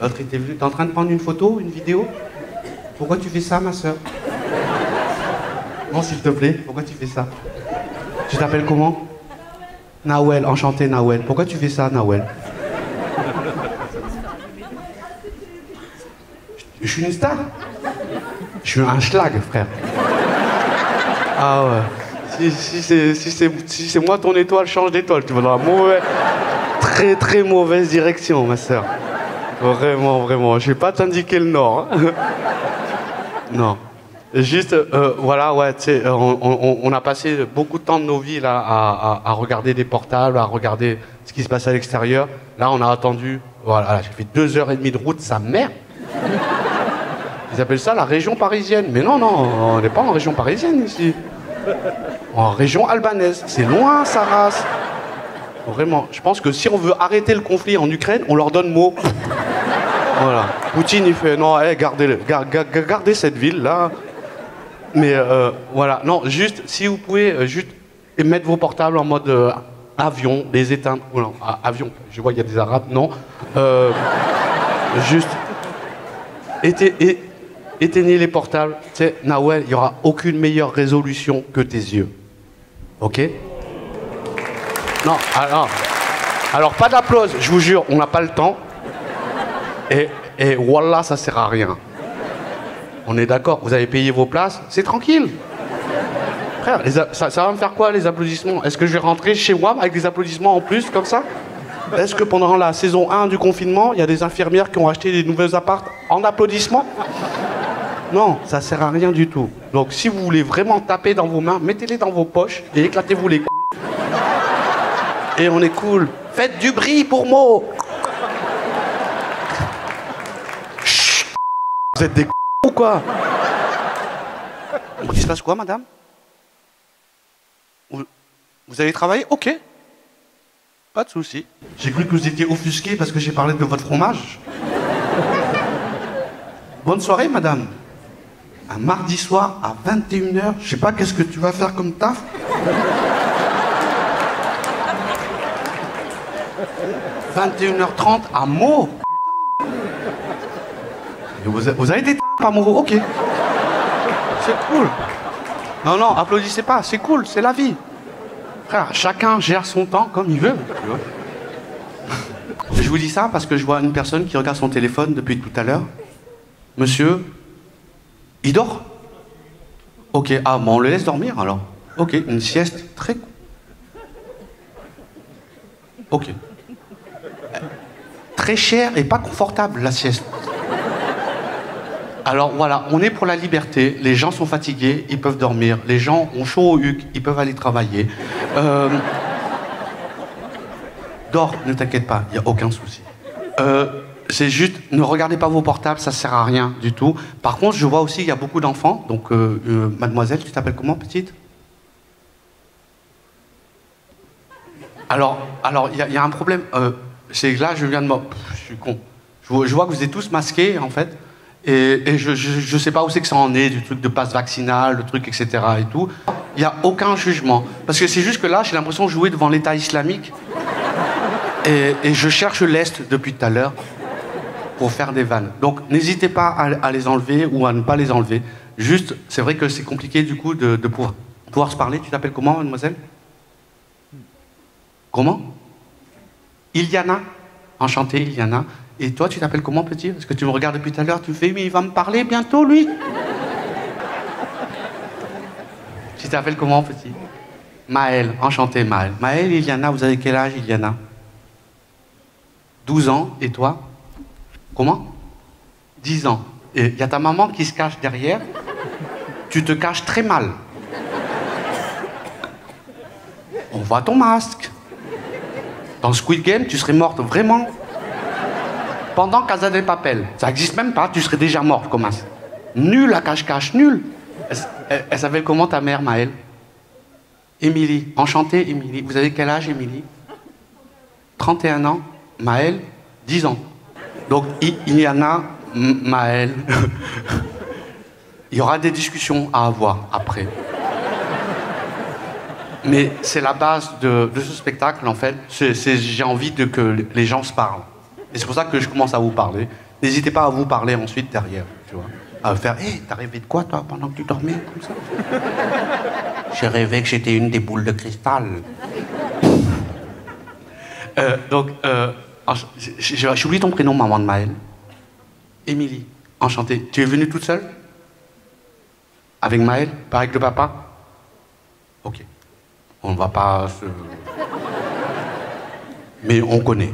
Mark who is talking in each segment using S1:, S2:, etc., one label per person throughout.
S1: L'autre était venu. T'es en train de prendre une photo, une vidéo? Pourquoi tu fais ça, ma soeur? Non, s'il te plaît, pourquoi tu fais ça? Tu t'appelles comment? Nawel, enchanté Nawel. Pourquoi tu fais ça, Nawel? Je suis une star. Je suis un schlag, frère. Ah ouais. Si c'est moi ton étoile, change d'étoile. Tu vas dans la mauvaise, très très mauvaise direction, ma soeur. Vraiment, vraiment. Je vais pas t'indiquer le nord. Hein. Non. Juste, voilà, ouais, tu sais, on a passé beaucoup de temps de nos vies là à regarder des portables, à regarder ce qui se passe à l'extérieur. Là, on a attendu, voilà, j'ai fait 2h30 de route, sa mère. Ils appellent ça la région parisienne. Mais non, non, on n'est pas en région parisienne ici. En région albanaise. C'est loin, sa race. Vraiment, je pense que si on veut arrêter le conflit en Ukraine, on leur donne mot. Voilà. Poutine, il fait, non, hey, gardez cette ville-là. Mais voilà, non, juste, si vous pouvez juste mettre vos portables en mode avion, les éteindre. Non, avion, je vois qu'il y a des Arabes, non. Juste, éteignez les portables. Tu sais, Nawel, il n'y aura aucune meilleure résolution que tes yeux. Ok? Non, alors pas d'applause, je vous jure, on n'a pas le temps. Et voilà, ça sert à rien. On est d'accord, vous avez payé vos places, c'est tranquille. Frère, ça va me faire quoi les applaudissements? Est-ce que je vais rentrer chez moi avec des applaudissements en plus, comme ça? Est-ce que pendant la saison 1 du confinement, il y a des infirmières qui ont acheté des nouveaux apparts en applaudissements? Non, ça sert à rien du tout. Donc si vous voulez vraiment taper dans vos mains, mettez-les dans vos poches et éclatez-vous les couilles. Et on est cool. Faites du bruit pour Mo. Chut. Vous êtes des ou quoi? Il se passe quoi, madame? Vous allez travailler? Ok. Pas de souci. J'ai cru que vous étiez offusqué parce que j'ai parlé de votre fromage. Bonne soirée, madame. Un mardi soir à 21h, je sais pas qu'est-ce que tu vas faire comme taf. 21h30 à Meaux. Vous avez des tapes à Meaux, ok. C'est cool. Non, non, applaudissez pas, c'est cool, c'est la vie. Frère, chacun gère son temps comme il veut. Je vous dis ça parce que je vois une personne qui regarde son téléphone depuis tout à l'heure. Monsieur, il dort? Ok, ah, bon, on le laisse dormir alors. Ok, une sieste très... Ok. Très cher et pas confortable, la sieste. Alors voilà, on est pour la liberté. Les gens sont fatigués, ils peuvent dormir. Les gens ont chaud au huc, ils peuvent aller travailler. Dors, ne t'inquiète pas, il n'y a aucun souci. C'est juste, ne regardez pas vos portables, ça sert à rien du tout. Par contre, je vois aussi qu'il y a beaucoup d'enfants. Donc, mademoiselle, tu t'appelles comment, petite? Alors, il y a un problème. C'est que là, je viens de... Je suis con. Je vois que vous êtes tous masqués, en fait. Et je sais pas où c'est que ça en est, du truc de passe vaccinal, le truc, etc. et tout. Il n'y a aucun jugement. Parce que c'est juste que là, j'ai l'impression de jouer devant l'État islamique. Et je cherche l'Est depuis tout à l'heure pour faire des vannes. Donc, n'hésitez pas à les enlever ou à ne pas les enlever. Juste, c'est vrai que c'est compliqué, du coup, de pouvoir se parler. Tu t'appelles comment, mademoiselle? Comment? Iliana. Enchantée, Iliana. Et toi, tu t'appelles comment, petit? Parce que tu me regardes depuis tout à l'heure, tu me fais, mais il va me parler bientôt, lui. Tu t'appelles comment, petit? Maël. Enchanté, Maël. Maël, Iliana, vous avez quel âge, Iliana? 12 ans. Et toi? Comment? 10 ans. Et il y a ta maman qui se cache derrière. Tu te caches très mal. On voit ton masque. Dans Squid Game, tu serais morte vraiment. Pendant Casa de Papel. Ça n'existe même pas, tu serais déjà morte, comment ça? Nul à cache-cache, nul. Elle s'appelle comment ta mère, Maëlle? Émilie. Enchantée, Émilie. Vous avez quel âge, Émilie? 31 ans. Maëlle, 10 ans. Donc, Iliana, Maëlle. Il y aura des discussions à avoir après. Mais c'est la base de ce spectacle, en fait. J'ai envie que les gens se parlent. Et c'est pour ça que je commence à vous parler. N'hésitez pas à vous parler ensuite derrière, tu vois. À faire, hé, t'as rêvé de quoi, toi, pendant que tu dormais, comme ça? J'ai rêvé que j'étais une des boules de cristal. J'ai oublié ton prénom, maman de Maël. Émilie, enchantée. Tu es venue toute seule? Avec Maël? Pas avec le papa? Ok. On ne va pas se... Mais on connaît.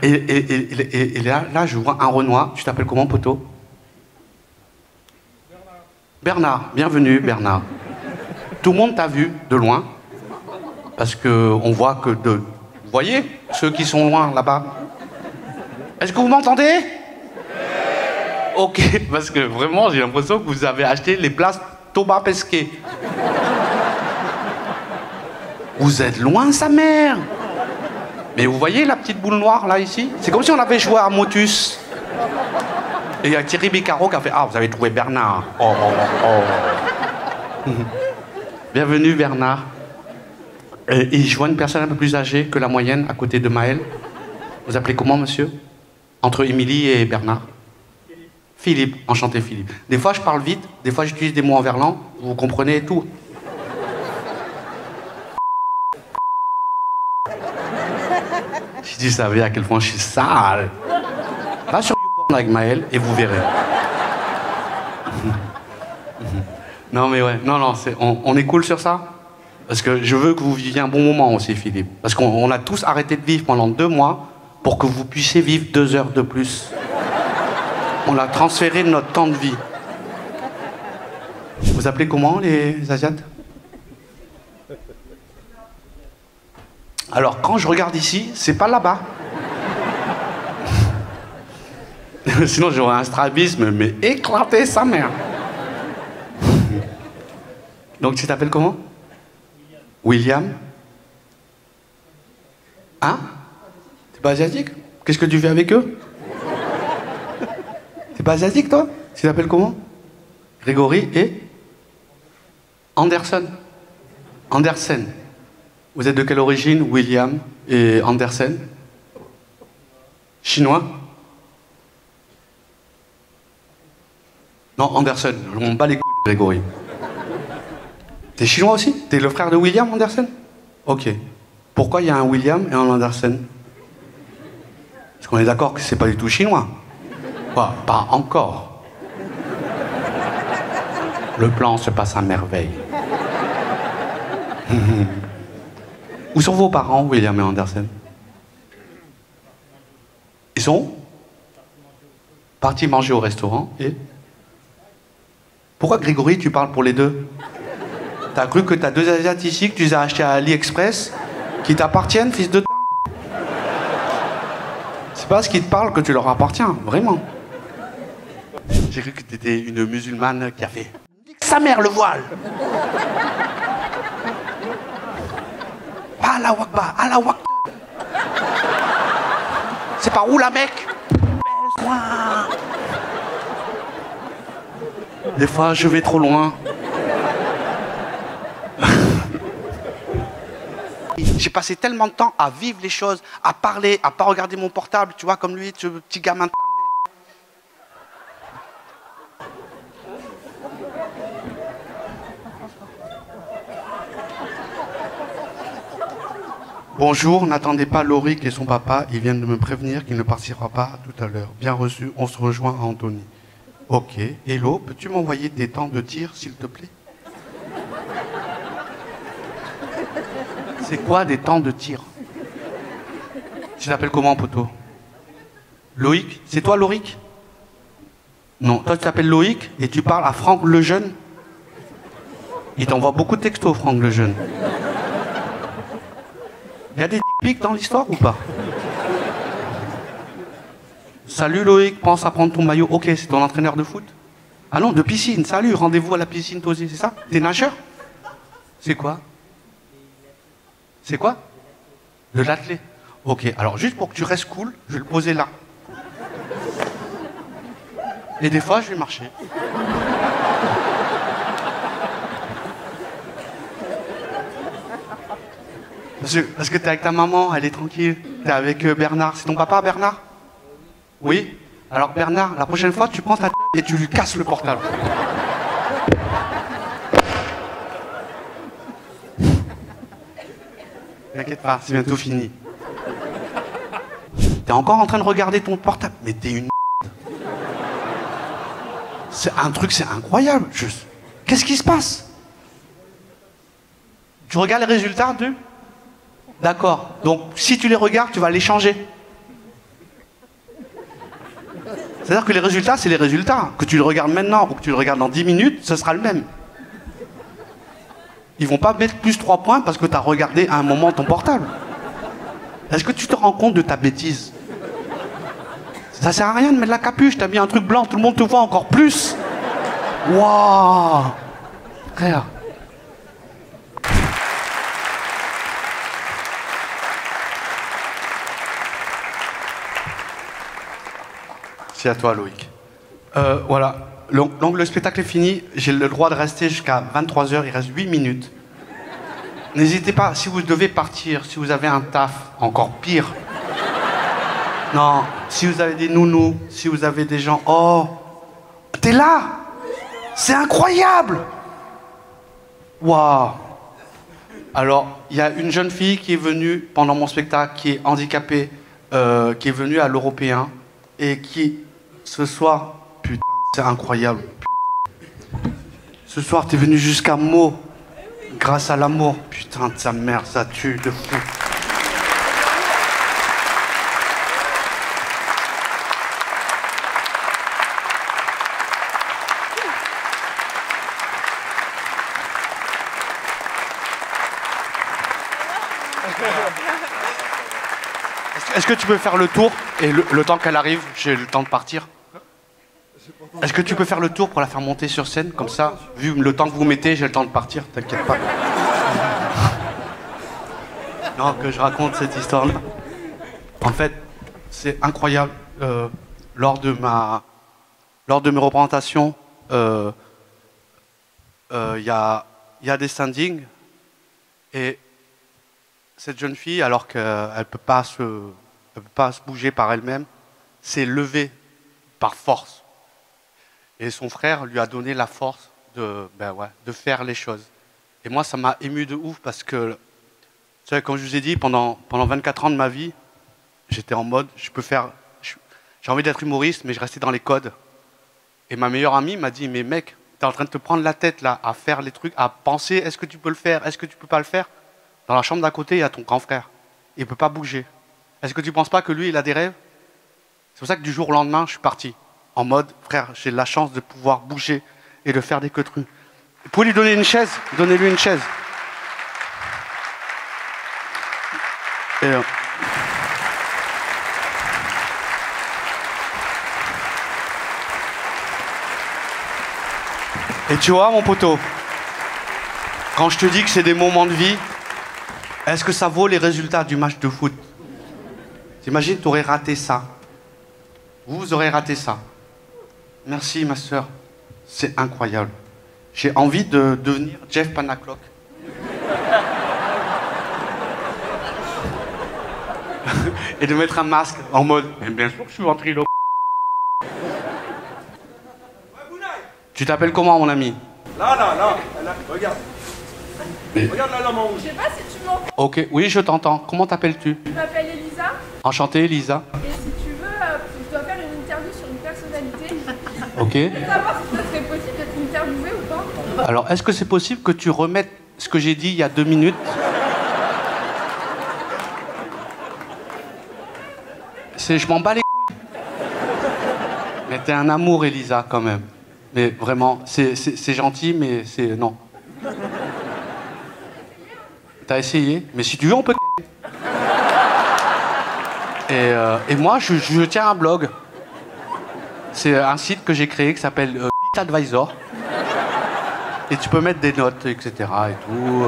S1: Et là, je vois un Renoir. Tu t'appelles comment, poteau? Bernard. Bienvenue, Bernard. Tout le monde t'a vu de loin. Parce qu'on voit que de... Vous voyez ceux qui sont loin, là-bas? Est-ce que vous m'entendez? Ok, parce que vraiment, j'ai l'impression que vous avez acheté les places Thomas Pesquet. Vous êtes loin, sa mère. Mais vous voyez la petite boule noire, là, ici? C'est comme si on avait joué à Motus. Et il y a Thierry Beccaro qui a fait « Ah, vous avez trouvé Bernard. Oh, oh, oh. » Bienvenue, Bernard. Et je vois une personne un peu plus âgée que la moyenne, à côté de Maël. Vous appelez comment, monsieur? Entre Émilie et Bernard? Philippe. Enchanté, Philippe. Des fois, je parle vite, des fois, j'utilise des mots en verlan, vous comprenez tout. Si tu savais à quel point je suis sale. Va sur YouPorn avec Maël et vous verrez. Non, mais ouais, non, on est cool sur ça? Parce que je veux que vous viviez un bon moment aussi, Philippe. Parce qu'on a tous arrêté de vivre pendant 2 mois pour que vous puissiez vivre 2 heures de plus. On a transféré notre temps de vie. Vous appelez comment, les Asiates? Alors, quand je regarde ici, c'est pas là-bas. Sinon, j'aurais un strabisme, mais éclaté sa mère. Donc, tu t'appelles comment? William? Hein? T'es pas asiatique? Qu'est-ce que tu fais avec eux? T'es pas asiatique, toi? Tu t'appelles comment? Grégory et? Anderson. Andersen. Vous êtes de quelle origine, William et Andersen? Chinois? Non, Anderson. On me bat les couilles, Grégory. T'es chinois aussi? T'es le frère de William Andersen? Ok. Pourquoi il y a un William et un Andersen? Parce qu'on est d'accord que c'est pas du tout chinois. Pas encore. Le plan se passe à merveille. Où sont vos parents, William et Andersen? Ils sont partis manger au restaurant et... Pourquoi, Grégory, tu parles pour les deux? T'as cru que t'as 2 Asiates ici, que tu les as achetés à AliExpress, qui t'appartiennent, fils de... C'est pas ce qui te parle que tu leur appartiens, vraiment. J'ai cru que t'étais une musulmane qui a fait... Nique sa mère, le voile! Allah Wakba, Allah Wakba. C'est par où, la mec? Baise-moi. Des fois, je vais trop loin. J'ai passé tellement de temps à vivre les choses, à parler, à pas regarder mon portable, tu vois, comme lui, ce petit gamin de ta mère. Bonjour, n'attendez pas Lauric et son papa, ils viennent de me prévenir qu'il ne partira pas tout à l'heure. Bien reçu, on se rejoint à Antony. Ok, hello, peux-tu m'envoyer des temps de tir, s'il te plaît? C'est quoi des temps de tir? Tu t'appelles comment, poteau? Loïc? C'est toi, Lauric? Non, toi tu t'appelles Loïc et tu parles à Franck Lejeune? Il t'envoie beaucoup de textos, Franck Lejeune. Il y a des dick pics dans l'histoire ou pas? Salut Loïc, pense à prendre ton maillot. Ok, c'est ton entraîneur de foot? Ah non, de piscine. Salut, rendez-vous à la piscine toi aussi, c'est ça? T'es nageur? C'est quoi? C'est quoi? De l'athlé. Ok, alors juste pour que tu restes cool, je vais le poser là. Et des fois, je vais marcher. Parce que t'es avec ta maman, elle est tranquille. T'es avec Bernard. C'est ton papa, Bernard? Oui? Alors Bernard, la prochaine fois, tu prends ta et tu lui casses le portable. T'inquiète pas, c'est bientôt fini. T'es encore en train de regarder ton portable, mais t'es une... C'est un truc, c'est incroyable. Qu'est-ce qui se passe? Tu regardes les résultats de... D'accord. Donc, si tu les regardes, tu vas les changer. C'est-à-dire que les résultats, c'est les résultats. Que tu le regardes maintenant ou que tu le regardes dans 10 minutes, ce sera le même. Ils vont pas mettre plus 3 points parce que tu as regardé à un moment ton portable. Est-ce que tu te rends compte de ta bêtise? Ça sert à rien de mettre la capuche, t'as mis un truc blanc, tout le monde te voit encore plus. Waouh! Frère. C'est à toi, Loïc. Voilà. Donc le spectacle est fini. J'ai le droit de rester jusqu'à 23 h. Il reste 8 minutes. N'hésitez pas, si vous devez partir, si vous avez un taf, encore pire. Non, si vous avez des nounous, si vous avez des gens... Oh, t'es là! C'est incroyable! Waouh! Alors, il y a une jeune fille qui est venue pendant mon spectacle, qui est handicapée, qui est venue à l'Européen, et qui, ce soir... Putain, c'est incroyable. Putain. Ce soir, t'es venu jusqu'à Meaux, grâce à l'amour. Putain de sa mère, ça tue de fou. Est-ce que tu peux faire le tour et le temps qu'elle arrive, j'ai le temps de partir? Est-ce que tu peux faire le tour pour la faire monter sur scène? Comme ça, vu le temps que vous mettez, j'ai le temps de partir, t'inquiète pas. Non, que je raconte cette histoire-là. En fait, c'est incroyable. Lors de mes représentations, il y a des standings et cette jeune fille, alors qu'elle ne peut pas se bouger par elle-même, s'est levée par force. Et son frère lui a donné la force de faire les choses. Et moi, ça m'a ému de ouf parce que, tu sais, comme je vous ai dit, pendant 24 ans de ma vie, j'étais en mode, j'ai envie d'être humoriste, mais je restais dans les codes. Et ma meilleure amie m'a dit, mais mec, t'es en train de te prendre la tête là, à faire les trucs, à penser, est-ce que tu peux le faire, est-ce que tu peux pas le faire? Dans la chambre d'à côté, il y a ton grand frère. Il ne peut pas bouger. Est-ce que tu ne penses pas que lui, il a des rêves? C'est pour ça que du jour au lendemain, je suis parti. En mode, frère, j'ai la chance de pouvoir bouger et de faire des queutrues. Vous pouvez lui donner une chaise? Donnez-lui une chaise. Et tu vois, mon poteau, quand je te dis que c'est des moments de vie, est-ce que ça vaut les résultats du match de foot? T'imagines, tu aurais raté ça. Vous aurez raté ça. Merci, ma soeur. C'est incroyable. J'ai envie de devenir Jeff Panaclock. Et de mettre un masque en mode, mais bien sûr que je suis ventriloque. Tu t'appelles comment, mon ami?
S2: Là, regarde. Regarde là, maman.
S3: Je sais pas si tu m'entends.
S1: Ok, oui, je t'entends. Comment t'appelles-tu?
S3: Je m'appelle Elisa.
S1: Enchantée, Elisa.
S3: Et si tu veux, je dois faire une interview sur une personnalité.
S1: Ok.
S3: Je veux savoir si ça serait possible d'être interviewé ou pas.
S1: Alors, est-ce que c'est possible que tu remettes ce que j'ai dit il y a 2 minutes? Je m'en bats les couilles. Mais t'es un amour, Elisa, quand même. Mais vraiment, c'est gentil, mais c'est... Non. T'as essayé, mais si tu veux, on peut... Et moi, je tiens un blog. C'est un site que j'ai créé qui s'appelle BitAdvisor. Et tu peux mettre des notes, etc. et tout.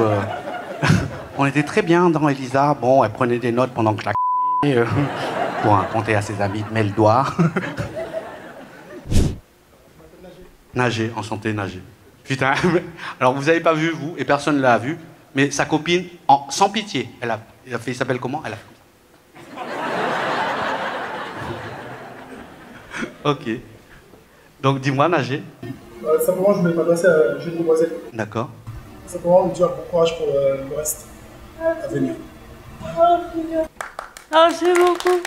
S1: On était très bien dans Elisa. Bon, elle prenait des notes pendant que je la pour raconter à ses amis de mettre le doigt. Nager, enchanté, nager. Putain, alors vous avez pas vu, vous, et personne ne l'a vu, mais sa copine, sans pitié, elle a Il s'appelle comment? Elle a fait comme ça. Ok. Donc dis-moi, nager.
S4: Simplement, je voulais m'adresser à Julie Demoiselle.
S1: D'accord.
S4: Simplement, lui dire bon courage pour le reste à venir.
S5: Merci beaucoup.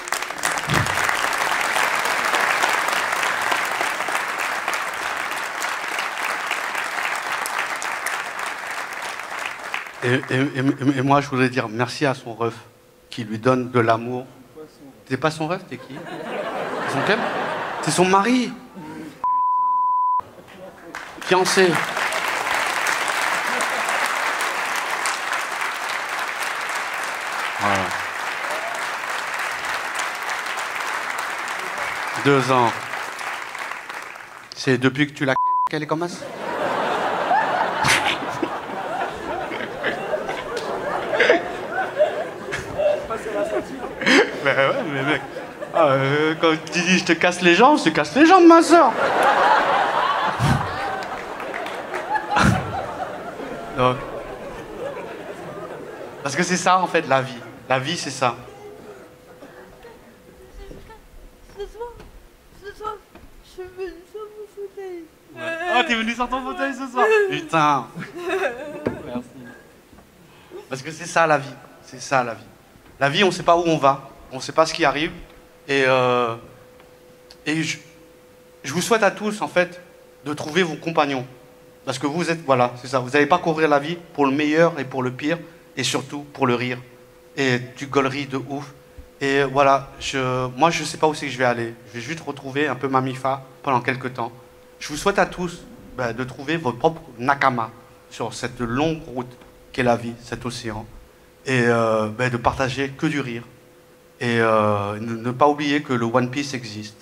S1: Et moi, je voudrais dire merci à son ref, qui lui donne de l'amour. T'es pas son ref, t'es qui? Son quel? C'est son mari. Putain. Fiancé. Voilà. 2 ans. C'est depuis que tu l'as qu'elle est comme ça? Mais ouais, mais mec, quand tu dis je te casse les jambes, je te casse les jambes, ma soeur. Donc, parce que c'est ça en fait la vie. La vie c'est ça.
S5: Ce soir, je suis venue sur mon fauteuil.
S1: Oh, t'es venu sur ton fauteuil ce soir? Putain. Merci. Parce que c'est ça la vie. C'est ça la vie. La vie, on ne sait pas où on va. On ne sait pas ce qui arrive. Et je vous souhaite à tous, en fait, de trouver vos compagnons. Parce que vous êtes, voilà, c'est ça. Vous n'allez pas courir la vie pour le meilleur et pour le pire. Et surtout pour le rire. Et du gaulerie de ouf. Et voilà, moi, je ne sais pas où c'est que je vais aller. Je vais juste retrouver un peu ma Mifa pendant quelques temps. Je vous souhaite à tous de trouver votre propre nakama sur cette longue route qu'est la vie, cet océan. Et de partager que du rire. Et ne pas oublier que le One Piece existe.